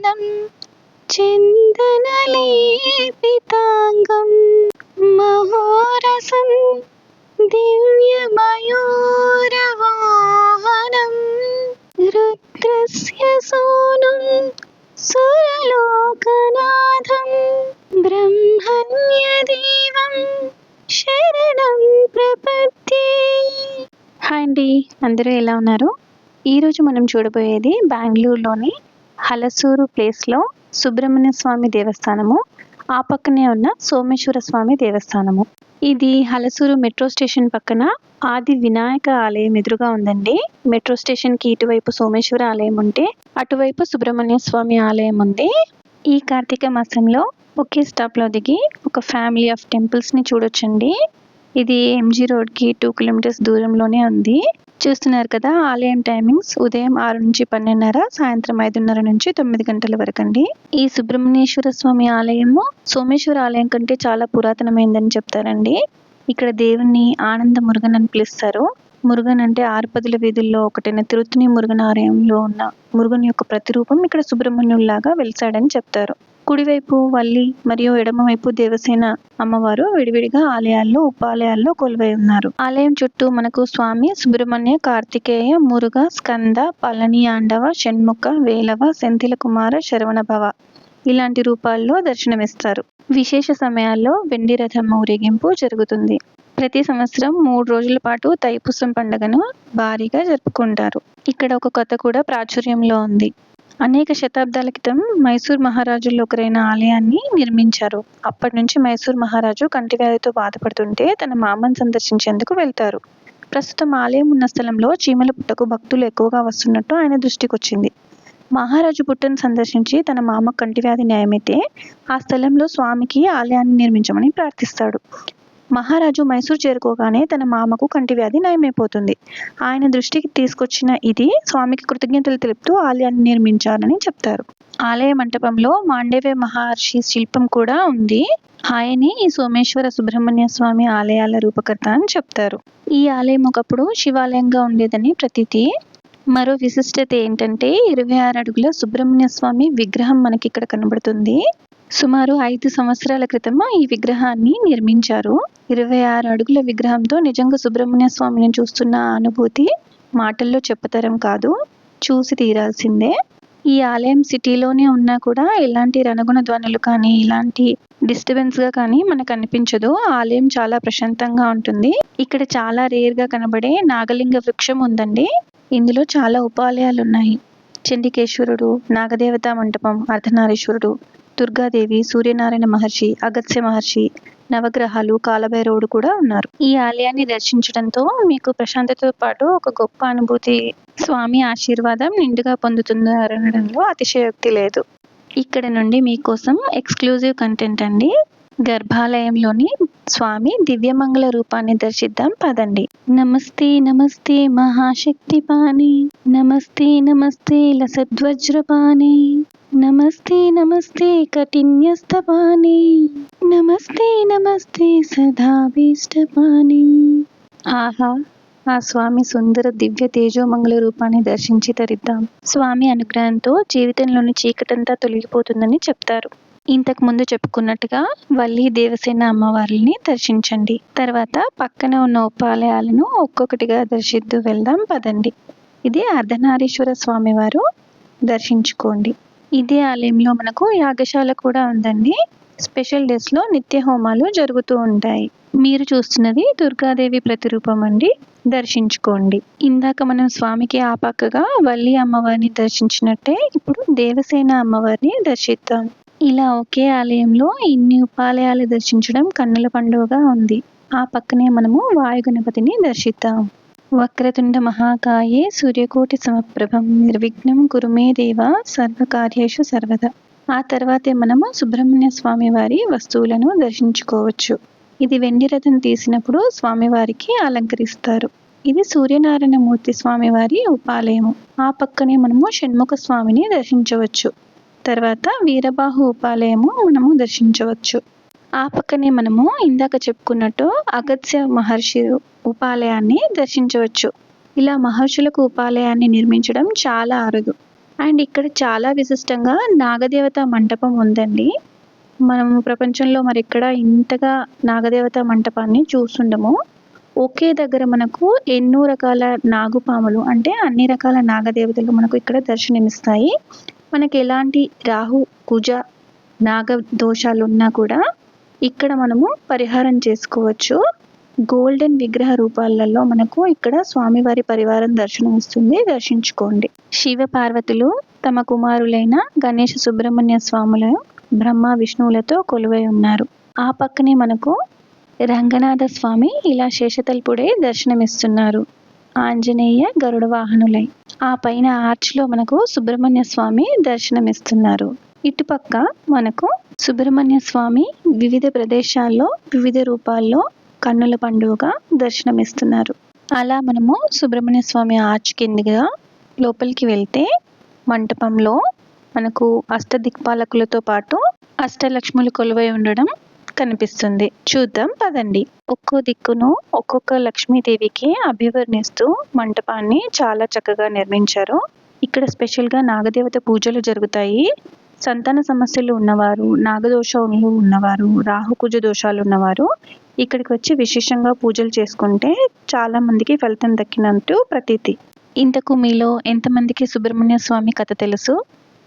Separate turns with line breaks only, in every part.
చందనం చందనలేపితాంగం మహోరసం దివ్యమయూరవాహనం రుద్రస్య సూనుం సురలోకనాథం బ్రహ్మణ్యదేవం శరణం ప్రపద్యే. హాయ్ అండి, అందరూ ఎలా ఉన్నారు? ఈరోజు మనం చూడబోయేది బెంగళూరులోని హలసూరు ప్లేస్లో సుబ్రహ్మణ్య స్వామి దేవస్థానము, ఆ పక్కనే ఉన్న సోమేశ్వర స్వామి దేవస్థానము. ఇది హలసూరు మెట్రో స్టేషన్ పక్కన ఆది వినాయక ఆలయం ఎదురుగా ఉందండి. మెట్రో స్టేషన్కి ఇటువైపు సోమేశ్వర ఆలయం ఉంటే అటువైపు సుబ్రహ్మణ్య స్వామి ఆలయం ఉంది. ఈ కార్తీక మాసంలో ఒకే స్టాప్లో దిగి ఒక ఫ్యామిలీ ఆఫ్ టెంపుల్స్ని చూడొచ్చండి. ఇది ఎంజీ రోడ్కి 2 కిలోమీటర్స్ దూరంలోనే ఉంది. చూస్తున్నారు కదా, ఆలయం టైమింగ్స్ ఉదయం 6 నుంచి 12:30, సాయంత్రం 5:30 నుంచి 9 గంటల వరకు అండి. ఈ సుబ్రహ్మణ్యేశ్వర స్వామి ఆలయము సోమేశ్వర ఆలయం కంటే చాలా పురాతనమైందని చెప్తారండి. ఇక్కడ దేవుణ్ణి ఆనంద మురుగన్ అని పిలుస్తారు. మురుగన్ అంటే 6 పదుల వీధుల్లో ఒకటైన తిరుత్తని మురుగన్ ఆలయంలో ఉన్న మురుగన్ యొక్క ప్రతిరూపం ఇక్కడ సుబ్రహ్మణ్యుల్లాగా వెలిసాడని చెప్తారు. కుడివైపు వల్లి మరియు ఎడమవైపు దేవసేన అమ్మవారు విడివిడిగా ఆలయాల్లో ఉపాలయాల్లో కొలువై ఉన్నారు. ఆలయం చుట్టూ మనకు స్వామి సుబ్రహ్మణ్య, కార్తికేయ, మురుగ, స్కంద, పళని ఆండవ, షణ్ముఖ, వేలవ, సెంథిల కుమార, శరవణభవ ఇలాంటి రూపాల్లో దర్శనమిస్తారు. విశేష సమయాల్లో వెండి రథం ఊరేగింపు జరుగుతుంది. ప్రతి సంవత్సరం 3 రోజుల పాటు తైపూసం పండుగను భారీగా జరుపుకుంటారు. ఇక్కడ ఒక కథ కూడా ప్రాచుర్యంలో ఉంది. అనేక శతాబ్దాల క్రితం మైసూర్ మహారాజుల్లో ఒకరైన ఆలయాన్ని నిర్మించారు. అప్పటి నుంచి మైసూర్ మహారాజు కంటివ్యాధితో బాధపడుతుంటే తన మామను సందర్శించేందుకు వెళ్తారు. ప్రస్తుతం ఆలయం ఉన్న స్థలంలో చీమల పుట్టకు భక్తులు ఎక్కువగా వస్తున్నట్టు ఆయన దృష్టికి వచ్చింది. మహారాజు పుట్టను సందర్శించి తన మామ కంటివ్యాధి న్యాయమైతే ఆ స్థలంలో స్వామికి ఆలయాన్ని నిర్మించమని ప్రార్థిస్తాడు. మహారాజు మైసూర్ చేరుకోగానే తన మామకు కంటివ్యాధి నయమైపోతుంది. ఆయన దృష్టికి తీసుకొచ్చిన ఇది స్వామికి కృతజ్ఞతలు తెలుపుతూ ఆలయాన్ని నిర్మించాలని చెప్తారు. ఆలయ మంటపంలో మాండవ్య మహర్షి శిల్పం కూడా ఉంది. ఆయనే ఈ సోమేశ్వర సుబ్రహ్మణ్య స్వామి ఆలయాల రూపకర్త అని చెప్తారు. ఈ ఆలయం ఒకప్పుడు శివాలయంగా ఉండేదని ప్రతీతి. మరో విశిష్టత ఏంటంటే 26 అడుగుల సుబ్రహ్మణ్య స్వామి విగ్రహం మనకి ఇక్కడ కనబడుతుంది. సుమారు 5 సంవత్సరాల క్రితం ఈ విగ్రహాన్ని నిర్మించారు. 26 అడుగుల విగ్రహంతో నిజంగా సుబ్రహ్మణ్య స్వామిని చూస్తున్న అనుభూతి మాటల్లో చెప్పతరం కాదు, చూసి తీరాల్సిందే. ఈ ఆలయం సిటీలోనే ఉన్నా కూడా ఎలాంటి రణగుణ ధ్వనులు కానీ ఇలాంటి డిస్టర్బెన్స్గా కానీ మనకు అనిపించదు. ఆలయం చాలా ప్రశాంతంగా ఉంటుంది. ఇక్కడ చాలా రేర్గా కనబడే నాగలింగ వృక్షం ఉందండి. ఇందులో చాలా ఉపాలయాలు ఉన్నాయి. చండికేశ్వరుడు, నాగదేవతా మంటపం, అర్ధనారీశ్వరుడు, దుర్గాదేవి, సూర్యనారాయణ మహర్షి, అగస్త్య మహర్షి, నవగ్రహాలు, కాలభైరవుడు కూడా ఉన్నారు. ఈ ఆలయాన్ని దర్శించడంతో మీకు ప్రశాంతతతో పాటు ఒక గొప్ప అనుభూతి, స్వామి ఆశీర్వాదం నిండుగా పొందుతున్నారనడంలో అతిశయోక్తి లేదు. ఇక్కడ నుండి మీకోసం ఎక్స్క్లూజివ్ కంటెంట్ అండి. గర్భాలయంలోని స్వామి దివ్యమంగళ రూపాన్ని దర్శిద్దాం పదండి. నమస్తే నమస్తే మహాశక్తి పాని, నమస్తే నమస్తే లసద్వజ్రపాని, నమస్తే నమస్తే కఠిన్యస్తపాని, నమస్తే నమస్తే సదాభీష్టపాని. ఆహా, ఆ స్వామి సుందర దివ్య తేజోమంగళ రూపాన్ని దర్శించి తరిద్దాం. స్వామి అనుగ్రహంతో జీవితంలోని చీకటంతా తొలగిపోతుందని చెప్తారు. ఇంతకు ముందు చెప్పుకున్నట్టుగా వల్లి దేవసేన అమ్మవారిని దర్శించండి. తర్వాత పక్కన ఉన్న ఉపాలయాలను ఒక్కొక్కటిగా దర్శిద్దు వెళ్దాం పదండి. ఇది అర్ధనారీశ్వర స్వామి వారు, దర్శించుకోండి. ఇదే ఆలయంలో మనకు యాగశాల కూడా ఉందండి. స్పెషల్ డేస్లో నిత్య హోమాలు జరుగుతూ ఉంటాయి. మీరు చూస్తున్నది దుర్గాదేవి ప్రతిరూపం అండి, దర్శించుకోండి. ఇందాక మనం స్వామికి ఆ పక్కగా వల్లి అమ్మవారిని దర్శించినట్టే ఇప్పుడు దేవసేన అమ్మవారిని దర్శిద్దాం. ఇలా ఒకే ఆలయంలో ఇన్ని ఉపాలయాలు దర్శించడం కన్నుల పండుగగా ఉంది. ఆ పక్కనే మనము వాయుగణపతిని దర్శిద్దాం. వక్రతుండ మహాకాయే సూర్యకోటి సమప్రభం నిర్విఘ్నం కురుమే దేవ సర్వకార్యేషు సర్వదా. ఆ తర్వాతే మనము సుబ్రహ్మణ్య స్వామి వారి వస్తువులను దర్శించుకోవచ్చు. ఇది వెండి రథం తీసినప్పుడు స్వామివారికి అలంకరిస్తారు. ఇది సూర్యనారాయణ మూర్తి స్వామివారి ఉపాలయము. ఆ పక్కనే మనము షణ్ముఖ స్వామిని దర్శించవచ్చు. తర్వాత వీరబాహు ఉపాలయము మనము దర్శించవచ్చు. ఆ పక్కనే మనము ఇందాక చెప్పుకున్నట్టు అగస్త్య మహర్షి ఉపాలయాన్ని దర్శించవచ్చు. ఇలా మహర్షులకు ఉపాలయాన్ని నిర్మించడం చాలా అరుదు. అండ్ ఇక్కడ చాలా విశిష్టంగా నాగదేవత మంటపం ఉందండి. మనం ప్రపంచంలో మరెక్కడ ఇంతగా నాగదేవత మంటపాన్ని చూసుండము. ఒకే దగ్గర మనకు ఎన్నో రకాల నాగుపాములు అంటే అన్ని రకాల నాగదేవతలు మనకు ఇక్కడ దర్శనమిస్తాయి. మనకి ఎలాంటి రాహు, కుజ, నాగ దోషాలున్నా కూడా ఇక్కడ మనము పరిహారం చేసుకోవచ్చు. గోల్డెన్ విగ్రహ రూపాలలో మనకు ఇక్కడ స్వామివారి పరివారం దర్శనమిస్తుంది. దర్శించుకోండి. శివ పార్వతులు తమ కుమారులైన గణేష సుబ్రహ్మణ్య స్వాముల బ్రహ్మ విష్ణువులతో కొలువై ఉన్నారు. ఆ పక్కనే మనకు రంగనాథ స్వామి ఇలా శేషతల్పుడే దర్శనమిస్తున్నారు. ఆంజనేయ గరుడ వాహనులై. ఆ పైన ఆర్చ్లో మనకు సుబ్రహ్మణ్య స్వామి దర్శనమిస్తున్నారు. ఇటుపక్క మనకు సుబ్రహ్మణ్య స్వామి వివిధ ప్రదేశాల్లో వివిధ రూపాల్లో కన్నుల పండుగగా దర్శనమిస్తున్నారు. అలా మనము సుబ్రహ్మణ్య స్వామి ఆర్చ్ కిందగా లోపలికి వెళ్తే మంటపంలో మనకు అష్టదిక్పాలకులతో పాటు అష్టలక్ష్ములు కొలువై ఉండడం కనిపిస్తుంది. చూద్దాం పదండి. ఒక్కో దిక్కును ఒక్కొక్క లక్ష్మీదేవికి అభివర్ణిస్తూ మంటపాన్ని చాలా చక్కగా నిర్మించారు. ఇక్కడ స్పెషల్గా నాగదేవత పూజలు జరుగుతాయి. సంతాన సమస్యలు ఉన్నవారు, నాగదోషాలు ఉన్నవారు, రాహుకుజ దోషాలు ఉన్నవారు ఇక్కడికి వచ్చి విశేషంగా పూజలు చేసుకుంటే చాలా మందికి ఫలితం దక్కినట్టు ప్రతీతి. ఇంతకు మీలో ఎంతమందికి సుబ్రహ్మణ్య స్వామి కథ తెలుసు?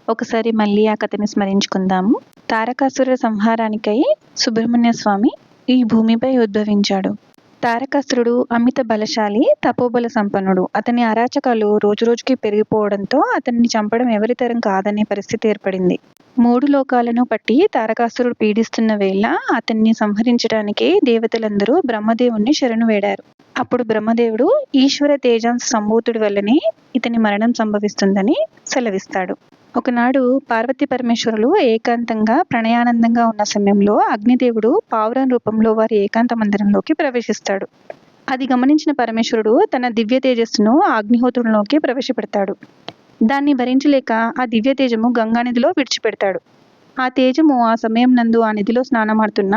ఒకసారి మళ్ళీ ఆ కథని స్మరించుకుందాము. తారకాసుర సంహారానికై సుబ్రహ్మణ్య స్వామి ఈ భూమిపై ఉద్భవించాడు. తారకాసురుడు అమిత బలశాలి, తపోబల సంపన్నుడు. అతని అరాచకాలు రోజురోజుకి పెరిగిపోవడంతో అతన్ని చంపడం ఎవరితరం కాదనే పరిస్థితి ఏర్పడింది. 3 లోకాలను పట్టి తారకాసురుడు పీడిస్తున్న వేళ అతన్ని సంహరించడానికి దేవతలందరూ బ్రహ్మదేవుణ్ణి శరణు వేడారు. అప్పుడు బ్రహ్మదేవుడు ఈశ్వర తేజాంశ సంభూతుడి వల్లనే ఇతని మరణం సంభవిస్తుందని సెలవిస్తాడు. ఒకనాడు పార్వతీ పరమేశ్వరులు ఏకాంతంగా ప్రణయానందంగా ఉన్న సమయంలో అగ్నిదేవుడు పావురం రూపంలో వారి ఏకాంత మందిరంలోకి ప్రవేశిస్తాడు. అది గమనించిన పరమేశ్వరుడు తన దివ్య తేజస్సును అగ్నిహోత్రుల్లోకి ప్రవేశపెడతాడు. దాన్ని భరించలేక ఆ దివ్య తేజము గంగానదిలో విడిచిపెడతాడు. ఆ తేజము ఆ సమయం నందు ఆ నదిలో స్నానమాడుతున్న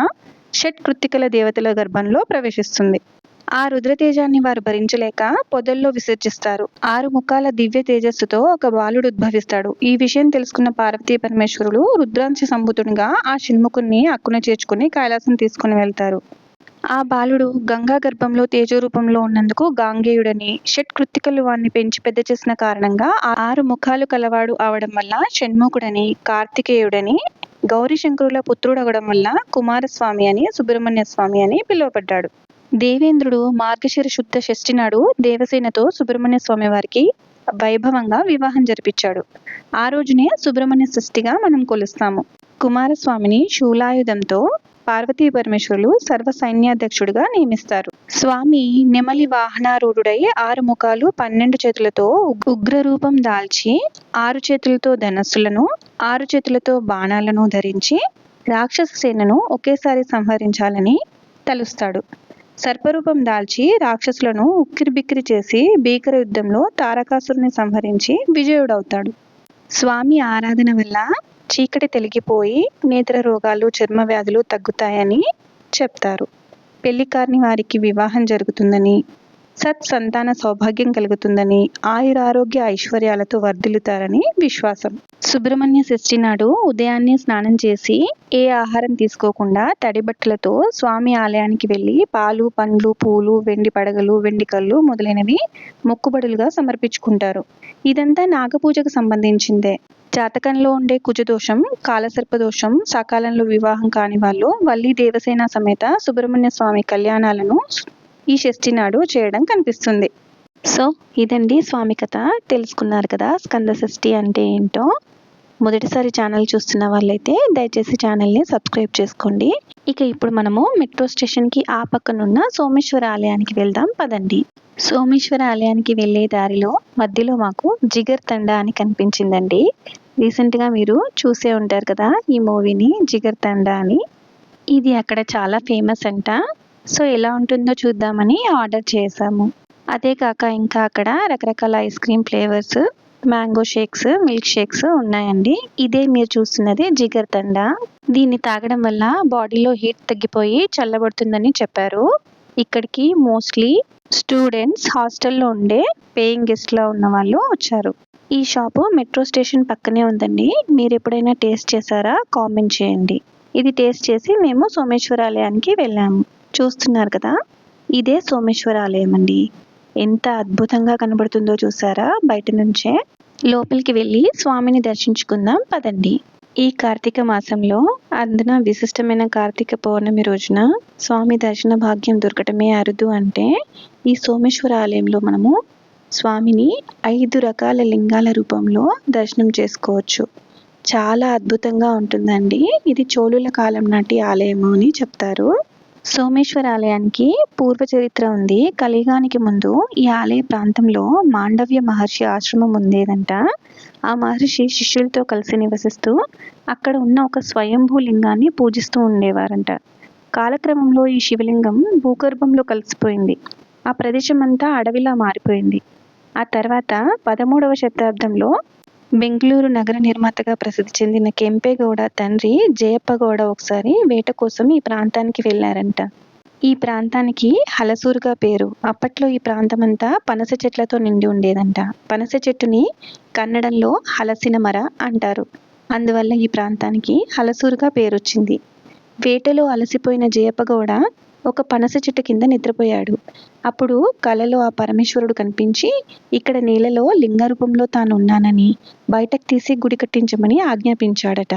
షట్కృత్తికల దేవతల గర్భంలో ప్రవేశిస్తుంది. ఆ రుద్రతేజాన్ని వారు భరించలేక పొదల్లో విసర్జిస్తారు. 6 ముఖాల దివ్య తేజస్సుతో ఒక బాలుడు ఉద్భవిస్తాడు. ఈ విషయం తెలుసుకున్న పార్వతీ పరమేశ్వరులు రుద్రాంశ సంభూతునిగా ఆ షణ్ముఖుణ్ణి అక్కున చేర్చుకుని కైలాసం తీసుకుని వెళ్తారు. ఆ బాలుడు గంగా గర్భంలో తేజోరూపంలో ఉన్నందుకు గాంగేయుడని, షట్కృత్తికలు వాణ్ణి పెంచి పెద్ద చేసిన కారణంగా 6 ముఖాలు కలవాడు అవడం వల్ల షణ్ముఖుడని, కార్తికేయుడని, గౌరీశంకరుల పుత్రుడవడం వల్ల కుమారస్వామి అని, సుబ్రహ్మణ్య స్వామి అని పిలువబడ్డాడు. దేవేంద్రుడు మార్గశిర శుద్ధ షష్ఠి నాడు దేవసేనతో సుబ్రహ్మణ్య స్వామి వారికి వైభవంగా వివాహం జరిపించాడు. ఆ రోజునే సుబ్రహ్మణ్య షష్ఠిగా మనం కొలుస్తాము. కుమారస్వామిని శూలాయుధంతో పార్వతీ పరమేశ్వరులు సర్వ సైన్యాధ్యక్షుడిగా నియమిస్తారు. స్వామి నెమలి వాహనారూఢుడై 6 ముఖాలు 12 చేతులతో ఉగ్రరూపం దాల్చి 6 చేతులతో ధనస్సులను 6 చేతులతో బాణాలను ధరించి రాక్షస సేనను ఒకేసారి సంహరించాలని తలుస్తాడు. సర్పరూపం దాల్చి రాక్షసులను ఉక్కిరిబిక్కిరి చేసి భీకర యుద్ధంలో తారకాసురుని సంహరించి విజయుడవుతాడు. స్వామి ఆరాధన వల్ల చీకటి తొలగిపోయి నేత్ర రోగాలు, చర్మ వ్యాధులు తగ్గుతాయని చెప్తారు. పెళ్లి కాని వారికి వివాహం జరుగుతుందని, సత్సంతాన సౌభాగ్యం కలుగుతుందని, ఆయురారోగ్య ఐశ్వర్యాలతో వర్ధిల్లుతారని విశ్వాసం. సుబ్రహ్మణ్య షష్ఠి నాడు ఉదయాన్నే స్నానం చేసి ఏ ఆహారం తీసుకోకుండా తడి బట్టలతో స్వామి ఆలయానికి వెళ్ళి పాలు, పండ్లు, పూలు, వెండి పడగలు, వెండి కళ్ళు మొదలైనవి మొక్కుబడులుగా సమర్పించుకుంటారు. ఇదంతా నాగపూజకు సంబంధించిందే. జాతకంలో ఉండే కుజదోషం, కాలసర్పదోషం, సకాలంలో వివాహం కాని వాళ్ళు వల్లి దేవసేన సమేత సుబ్రహ్మణ్య స్వామి కళ్యాణాలను ఈ షష్ఠి నాడు చేయడం కనిపిస్తుంది. సో ఇదండి స్వామి కథ. తెలుసుకున్నారు కదా స్కంద షష్ఠి అంటే ఏంటో. మొదటిసారి ఛానల్ చూస్తున్న వాళ్ళైతే దయచేసి ఛానల్ని సబ్స్క్రైబ్ చేసుకోండి. ఇక ఇప్పుడు మనము మెట్రో స్టేషన్కి ఆ పక్కనున్న సోమేశ్వర ఆలయానికి వెళ్దాం పదండి. సోమేశ్వర ఆలయానికి వెళ్ళే దారిలో మధ్యలో మాకు జిగర్ తండా అని కనిపించిందండి. రీసెంట్గా మీరు చూసే ఉంటారు కదా ఈ మూవీని, జిగర్ తండా అని. ఇది అక్కడ చాలా ఫేమస్ అంట. సో ఎలా ఉంటుందో చూద్దామని ఆర్డర్ చేసాము. అదే కాక ఇంకా అక్కడ రకరకాల ice cream flavours, mango shakes, milk shakes ఉన్నాయండి. ఇదే మీరు చూస్తున్నది జిగర్ తండా. దీన్ని తాగడం వల్ల బాడీలో హీట్ తగ్గిపోయి చల్లబడుతుందని చెప్పారు. ఇక్కడికి మోస్ట్లీ స్టూడెంట్స్, హాస్టల్లో ఉండే పేయింగ్ గెస్ట్లా ఉన్న వాళ్ళు వచ్చారు. ఈ షాపు మెట్రో స్టేషన్ పక్కనే ఉందండి. మీరు ఎప్పుడైనా టేస్ట్ చేశారా? కామెంట్ చేయండి. ఇది టేస్ట్ చేసి మేము సోమేశ్వర ఆలయానికి వెళ్ళాము. చూస్తున్నారు కదా, ఇదే సోమేశ్వర ఆలయం అండి. ఎంత అద్భుతంగా కనబడుతుందో చూసారా బయట నుంచే. లోపలికి వెళ్ళి స్వామిని దర్శించుకుందాం పదండి. ఈ కార్తీక మాసంలో అందున విశిష్టమైన కార్తీక పౌర్ణమి రోజున స్వామి దర్శన భాగ్యం దొరకటమే అరుదు. అంటే ఈ సోమేశ్వర ఆలయంలో మనము స్వామిని 5 రకాల లింగాల రూపంలో దర్శనం చేసుకోవచ్చు. చాలా అద్భుతంగా ఉంటుందండి. ఇది చోళుల కాలం నాటి ఆలయము అని చెప్తారు. సోమేశ్వర ఆలయానికి పూర్వ చరిత్ర ఉంది. కలియుగానికి ముందు ఈ ఆలయ ప్రాంతంలో మాండవ్య మహర్షి ఆశ్రమం ఉండేదంట. ఆ మహర్షి శిష్యులతో కలిసి నివసిస్తూ అక్కడ ఉన్న ఒక స్వయంభూ లింగాన్ని పూజిస్తూ ఉండేవారంట. కాలక్రమంలో ఈ శివలింగం భూగర్భంలో కలిసిపోయింది. ఆ ప్రదేశం అంతా అడవిలా మారిపోయింది. ఆ తర్వాత 13వ శతాబ్దంలో బెంగళూరు నగర నిర్మాతగా ప్రసిద్ధి చెందిన కెంపేగౌడ తండ్రి జయప్పగౌడ ఒకసారి వేట కోసం ఈ ప్రాంతానికి వెళ్ళారంట. ఈ ప్రాంతానికి హలసూరుగా పేరు. అప్పట్లో ఈ ప్రాంతమంతా పనస చెట్లతో నిండి ఉండేదంట. పనస చెట్టుని కన్నడంలో హలసిన మర అంటారు. అందువల్ల ఈ ప్రాంతానికి హలసూరుగా పేరొచ్చింది. వేటలో అలసిపోయిన జయప్పగౌడ ఒక పనస చెట్టు కింద నిద్రపోయాడు. అప్పుడు కలలో ఆ పరమేశ్వరుడు కనిపించి ఇక్కడ నీళ్ళలో లింగ రూపంలో తాను ఉన్నానని బయటకు తీసి గుడి కట్టించమని ఆజ్ఞాపించాడట.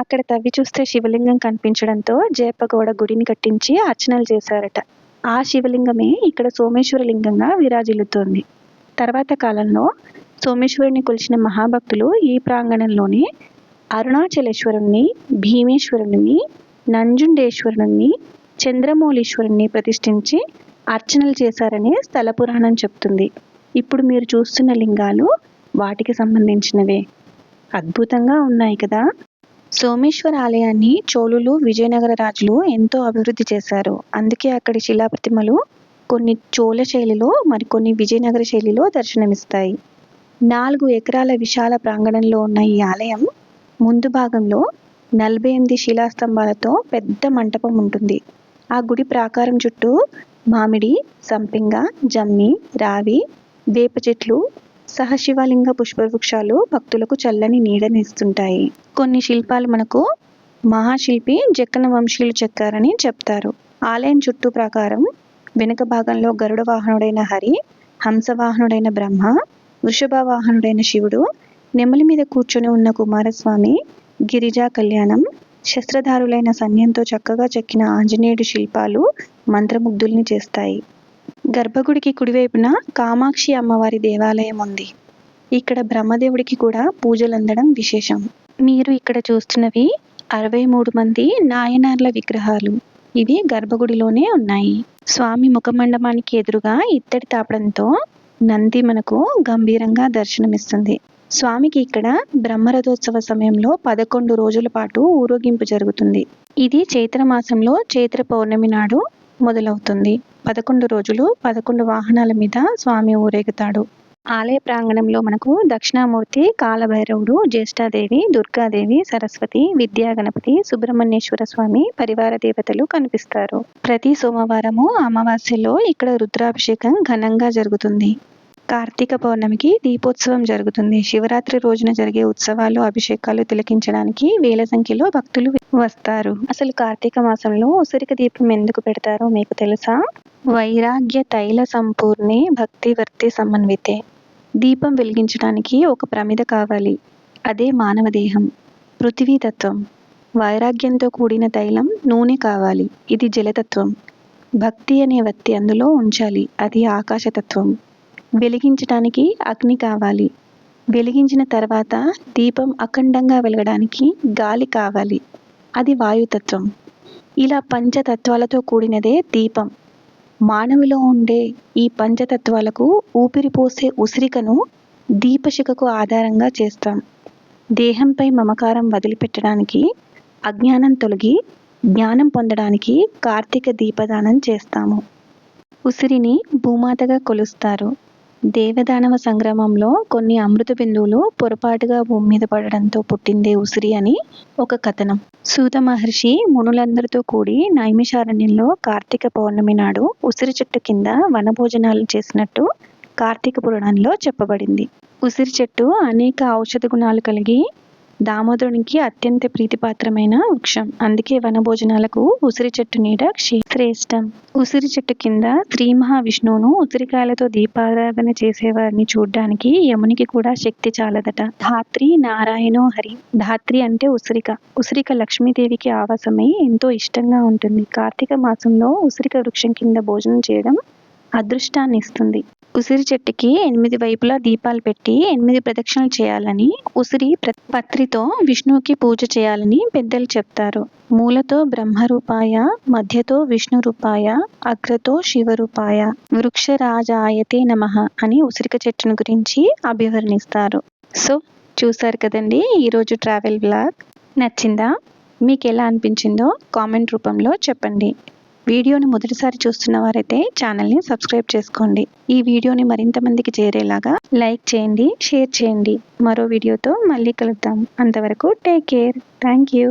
అక్కడ తవ్వి చూస్తే శివలింగం కనిపించడంతో జయప్పగౌడ గుడిని కట్టించి అర్చనలు చేశారట. ఆ శివలింగమే ఇక్కడ సోమేశ్వర లింగంగా విరాజిల్లుతోంది. తర్వాత కాలంలో సోమేశ్వరుని కొలిచిన మహాభక్తులు ఈ ప్రాంగణంలోనే అరుణాచలేశ్వరుణ్ణి, భీమేశ్వరుని, నంజుండేశ్వరుని, చంద్రమౌళీశ్వరుని ప్రతిష్ఠించి అర్చనలు చేశారని స్థల పురాణం చెప్తుంది. ఇప్పుడు మీరు చూస్తున్న లింగాలు వాటికి సంబంధించినవే. అద్భుతంగా ఉన్నాయి కదా. సోమేశ్వర ఆలయాన్ని చోళులు, విజయనగర రాజులు ఎంతో అభివృద్ధి చేశారు. అందుకే అక్కడి శిలాప్రతిమలు కొన్ని చోళ శైలిలో, మరికొన్ని విజయనగర శైలిలో దర్శనమిస్తాయి. 4 ఎకరాల విశాల ప్రాంగణంలో ఉన్న ఈ ఆలయం ముందు భాగంలో 48 శిలాస్తంభాలతో పెద్ద మంటపం ఉంటుంది. ఆ గుడి ప్రాకారం చుట్టూ మామిడి, సంపింగ, జమ్మి, రావి, వేప చెట్లు, సహశివలింగ పుష్పవృక్షాలు భక్తులకు చల్లని నీడనిస్తుంటాయి. కొన్ని శిల్పాలు మనకు మహాశిల్పి జక్కన వంశీయులు చెక్కారని చెప్తారు. ఆలయం చుట్టూ ప్రాకారం వెనుక భాగంలో గరుడ వాహనుడైన హరి, హంసవాహనుడైన బ్రహ్మ, వృషభ వాహనుడైన శివుడు, నెమలి మీద కూర్చొని ఉన్న కుమారస్వామి, గిరిజా కళ్యాణం, శస్త్రధారులైన సైన్యంతో చక్కగా చెక్కిన ఆంజనేయుడి శిల్పాలు మంత్రముగ్ధుల్ని చేస్తాయి. గర్భగుడికి కుడివైపున కామాక్షి అమ్మవారి దేవాలయం ఉంది. ఇక్కడ బ్రహ్మదేవుడికి కూడా పూజలు అందడం విశేషం. మీరు ఇక్కడ చూస్తున్నవి 63 మంది నాయనార్ల విగ్రహాలు. ఇవి గర్భగుడిలోనే ఉన్నాయి. స్వామి ముఖమండపానికి ఎదురుగా ఇత్తడి తాపడంతో నంది మనకు గంభీరంగా దర్శనమిస్తుంది. స్వామికి ఇక్కడ బ్రహ్మరథోత్సవ సమయంలో 11 రోజుల పాటు ఊరేగింపు జరుగుతుంది. ఇది చైత్ర మాసంలో చైత్ర పౌర్ణమి నాడు మొదలవుతుంది. 11 రోజులు 11 వాహనాల మీద స్వామి ఊరేగుతాడు. ఆలయ ప్రాంగణంలో మనకు దక్షిణామూర్తి, కాలభైరవుడు, జ్యేష్ఠాదేవి, దుర్గాదేవి, సరస్వతి, విద్యా గణపతి, సుబ్రహ్మణ్యేశ్వర స్వామి పరివార దేవతలు కనిపిస్తారు. ప్రతి సోమవారము అమావాస్యలో ఇక్కడ రుద్రాభిషేకం ఘనంగా జరుగుతుంది. కార్తీక పౌర్ణమికి దీపోత్సవం జరుగుతుంది. శివరాత్రి రోజున జరిగే ఉత్సవాలు, అభిషేకాలు తిలకించడానికి వేల సంఖ్యలో భక్తులు వస్తారు. అసలు కార్తీక మాసంలో ఉసిరిక దీపం ఎందుకు పెడతారో మీకు తెలుసా? వైరాగ్య తైల సంపూర్ణే భక్తివర్తి సమన్వితే. దీపం వెలిగించడానికి ఒక ప్రమిద కావాలి. అదే మానవ దేహం, పృథివీతత్వం. వైరాగ్యంతో కూడిన తైలం, నూనె కావాలి. ఇది జలతత్వం. భక్తి అనే వత్తి అందులో ఉంచాలి. అది ఆకాశతత్వం. వెలిగించడానికి అగ్ని కావాలి. వెలిగించిన తర్వాత దీపం అఖండంగా వెలగడానికి గాలి కావాలి. అది వాయుతత్వం. ఇలా పంచతత్వాలతో కూడినదే దీపం. మానవులో ఉండే ఈ పంచతత్వాలకు ఊపిరి పోసే ఉసిరికను దీపశిఖకు ఆధారంగా చేస్తాం. దేహంపై మమకారం వదిలిపెట్టడానికి, అజ్ఞానం తొలగి జ్ఞానం పొందడానికి కార్తీక దీపదానం చేస్తాము. ఉసిరిని భూమాతగా కొలుస్తారు. దేవదానవ సంగ్రామంలో కొన్ని అమృత బిందువులు పొరపాటుగా భూమి మీద పడడంతో పుట్టిందే ఉసిరి అని ఒక కథనం. సూత మహర్షి మునులందరితో కూడి నైమిషారణ్యంలో కార్తీక పౌర్ణమి నాడు ఉసిరి చెట్టు కింద వనభోజనాలు చేసినట్టు కార్తీక పురాణంలో చెప్పబడింది. ఉసిరి చెట్టు అనేక ఔషధ గుణాలు కలిగి దామోదరునికి అత్యంత ప్రీతిపాత్రమైన వృక్షం. అందుకే వనభోజనాలకు ఉసిరి చెట్టు నీడ శ్రేష్టం. ఉసిరి చెట్టు కింద శ్రీ మహావిష్ణువును ఉసిరికాయలతో దీపారాధన చేసేవారిని చూడ్డానికి యమునికి కూడా శక్తి చాలదట. ధాత్రి నారాయణో హరి. ధాత్రి అంటే ఉసిరిక. ఉసిరిక లక్ష్మీదేవికి ఆవాసమై ఎంతో ఇష్టంగా ఉంటుంది. కార్తీక మాసంలో ఉసిరిక వృక్షం కింద భోజనం చేయడం అదృష్టాన్ని ఇస్తుంది. ఉసిరి చెట్టుకి 8 వైపులా దీపాలు పెట్టి 8 ప్రదక్షిణలు చేయాలని, ఉసిరి పత్రితో విష్ణువుకి పూజ చేయాలని పెద్దలు చెప్తారు. మూలతో బ్రహ్మరూపాయ, మధ్యతో విష్ణు రూపాయ, అగ్రతో శివరూపాయ, వృక్షరాజాయతే నమః అని ఉసిరిక చెట్టును గురించి అభివర్ణిస్తారు. సో చూసారు కదండి ఈరోజు ట్రావెల్ బ్లాగ్. నచ్చిందా? మీకు ఎలా అనిపించిందో కామెంట్ రూపంలో చెప్పండి. వీడియోని మొదటిసారి చూస్తున్న వారైతే ఛానల్ని సబ్స్క్రైబ్ చేసుకోండి. ఈ వీడియోని మరింత మందికి చేరేలాగా లైక్ చేయండి, షేర్ చేయండి. మరో వీడియోతో మళ్ళీ కలుద్దాం. అంతవరకు టేక్ కేర్. Thank you.